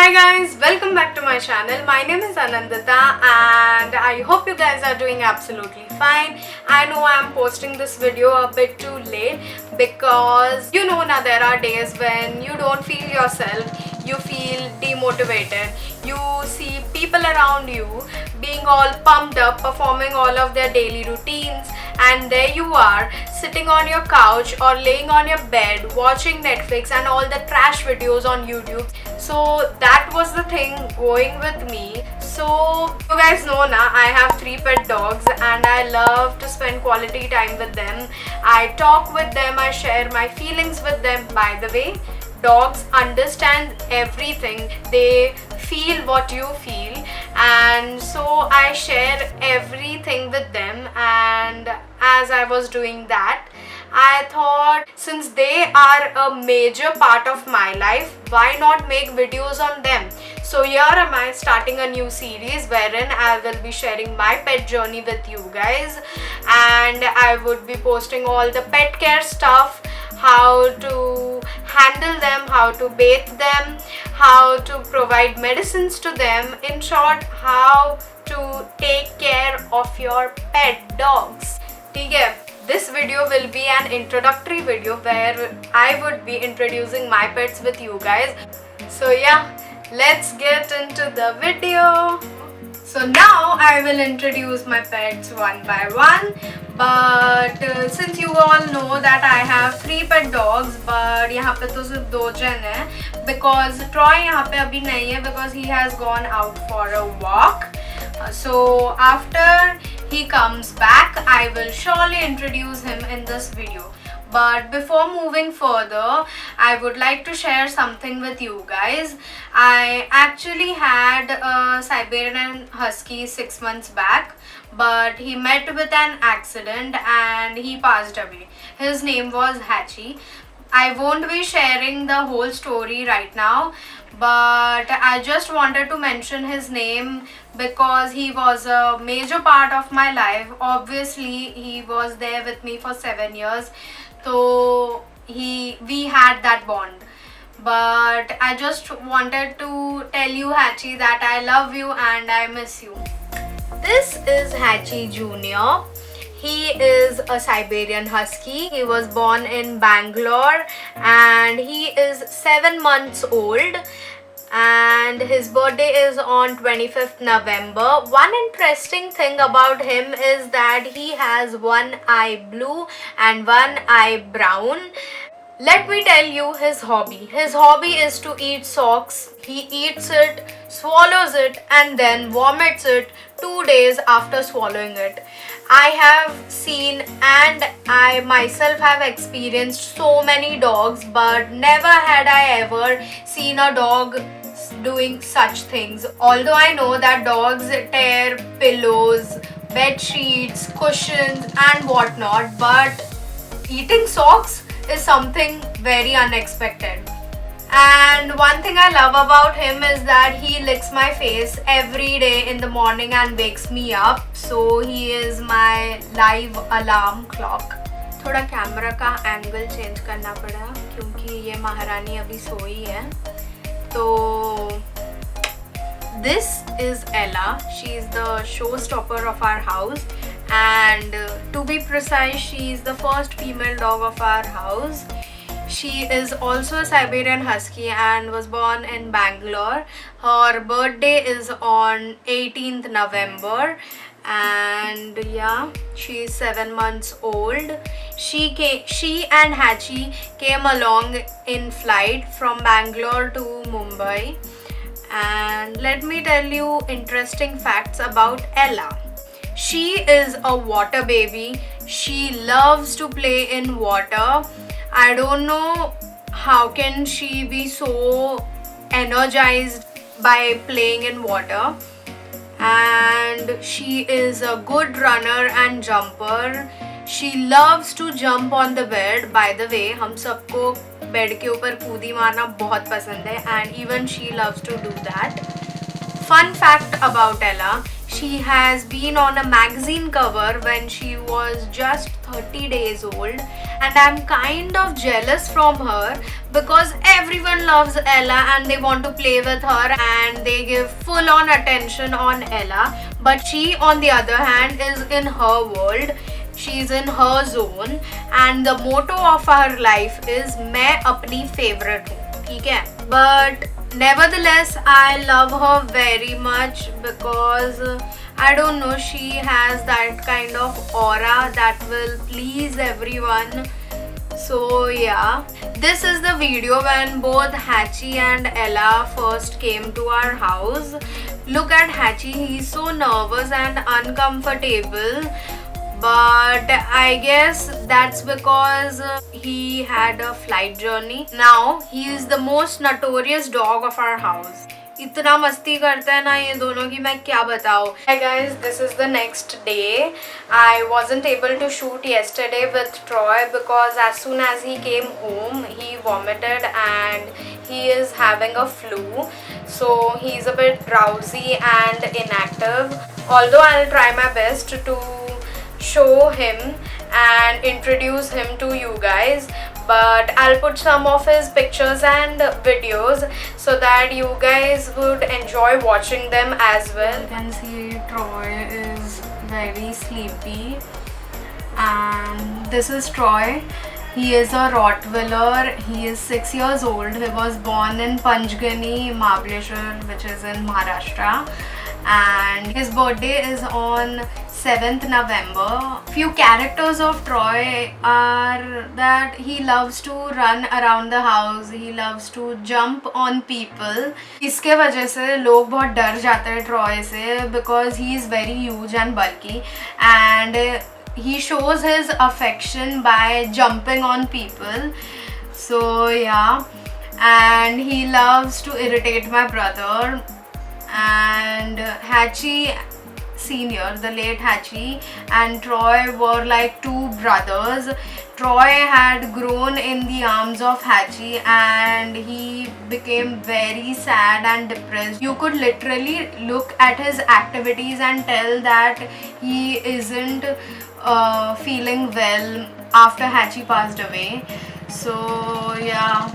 Hi guys, welcome back to my channel. My name is Anandita and I hope you guys are doing absolutely fine. I know I'm posting this video a bit too late because you know now there are days when you don't feel yourself, you feel demotivated. You see people around you being all pumped up, performing all of their daily routines, and there you are sitting on your couch or laying on your bed watching Netflix and all the trash videos on YouTube. So that was the thing going with me. So you guys know now I have 3 pet dogs and I love to spend quality time with them. I talk with them, I share my feelings with them. By the way, dogs understand everything. They feel what you feel, and so I share everything with them. And as I was doing that, I thought since they are a major part of my life, why not make videos on them? So here am I starting a new series wherein I will be sharing my pet journey with you guys, and I would be posting all the pet care stuff, how to handle them, how to bathe them, how to provide medicines to them, in short, how to take care of your pet dogs. Okay, this video will be an introductory video where I would be introducing my pets with you guys. So yeah, let's get into the video. So now I will introduce my pets one by one, but since you all know that I have 3 pet dogs, but यहाँ पे तो सिर्फ 2 जन हैं because Troy यहाँ पे अभी नहीं है because he has gone out for a walk. So after he comes back, I will surely introduce him in this video. But before moving further, I would like to share something with you guys. I actually had a Siberian Husky 6 months back, but he met with an accident and he passed away. His name was Hachi. I won't be sharing the whole story right now, but I just wanted to mention his name because he was a major part of my life. Obviously, he was there with me for 7 years. So we had that bond. But I just wanted to tell you, Hachi, that I love you and I miss you. This is Hachi Jr. He is a Siberian Husky. He was born in Bangalore and he is 7 months old. And his birthday is on 25th November. One interesting thing about him is that he has one eye blue and one eye brown. Let me tell you his hobby. His hobby is to eat socks. He eats it, swallows it, and then vomits it 2 days after swallowing it. I have seen and I myself have experienced so many dogs, but never had I ever seen a dog doing such things. Although I know that dogs tear pillows, bed sheets, cushions and whatnot, but eating socks is something very unexpected. And one thing I love about him is that he licks my face every day in the morning and wakes me up. So he is my live alarm clock. थोड़ा camera का angle change करना पड़ा क्योंकि ये महारानी अभी सोई है. So this is Ella. She is the showstopper of our house, and to be precise, she is the first female dog of our house. She is also a Siberian Husky and was born in Bangalore. Her birthday is on 18th November, and yeah, she is 7 months old. She and Hachi came along in flight from Bangalore to Mumbai. And let me tell you interesting facts about Ella. She is a water baby. She loves to play in water. I don't know how can she be so energized by playing in water. And she is a good runner and jumper. She loves to jump on the bed. By the way, हम सबको bed के ऊपर कूदी मारना बहुत पसंद है, and even she loves to do that. Fun fact about Ella, she has been on a magazine cover when she was just 30 days old, and I'm kind of jealous from her because everyone loves Ella and they want to play with her and they give full on attention on Ella. But she, on the other hand, is in her world. She's in her zone, and the motto of her life is मैं अपनी favorite हूँ, ठीक है? But nevertheless, I love her very much because I don't know, she has that kind of aura that will please everyone. So yeah, this is the video when both Hachi and Ella first came to our house. Look at Hachi, he's so nervous and uncomfortable. But I guess that's because he had a flight journey. Now he is the most notorious dog of our house. इतना मस्ती करता है ना ये दोनों की मैं क्या बताऊँ. Hi guys, this is the next day. I wasn't able to shoot yesterday with Troy because as soon as he came home he vomited and he is having a flu. So he's a bit drowsy and inactive. Although I'll try my best to show him and introduce him to you guys, but I'll put some of his pictures and videos so that you guys would enjoy watching them as well. You can see Troy is very sleepy, and this is Troy. He is a Rottweiler. He is 6 years old. He was born in Panchgani, Mahabaleshwar, which is in Maharashtra, and his birthday is on 7th November. Few characters of Troy are that he loves to run around the house, he loves to jump on people. इसके वजह से लोग बहुत डर जाते हैं Troy से because he is very huge and bulky, and he shows his affection by jumping on people. So yeah, and he loves to irritate my brother. And Hachi Senior, the late Hachi, and Troy were like two brothers. Troy had grown in the arms of Hachi and he became very sad and depressed. You could literally look at his activities and tell that he isn't feeling well after Hachi passed away. So yeah,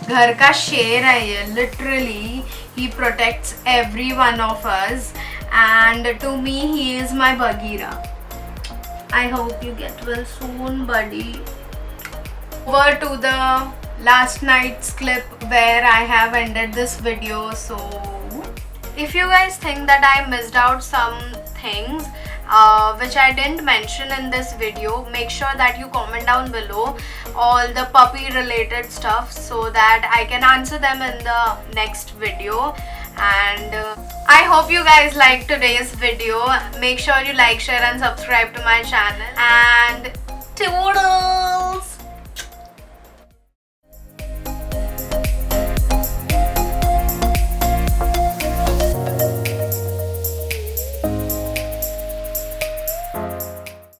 घर का शेर है ये, literally he protects every one of us, and to me he is my Bagheera. I hope you get well soon, buddy. Over to the last night's clip where I have ended this video. So if you guys think that I missed out some things which I didn't mention in this video, make sure that you comment down below all the puppy related stuff so that I can answer them in the next video. And I hope you guys liked today's video. Make sure you like, share and subscribe to my channel, and toodles!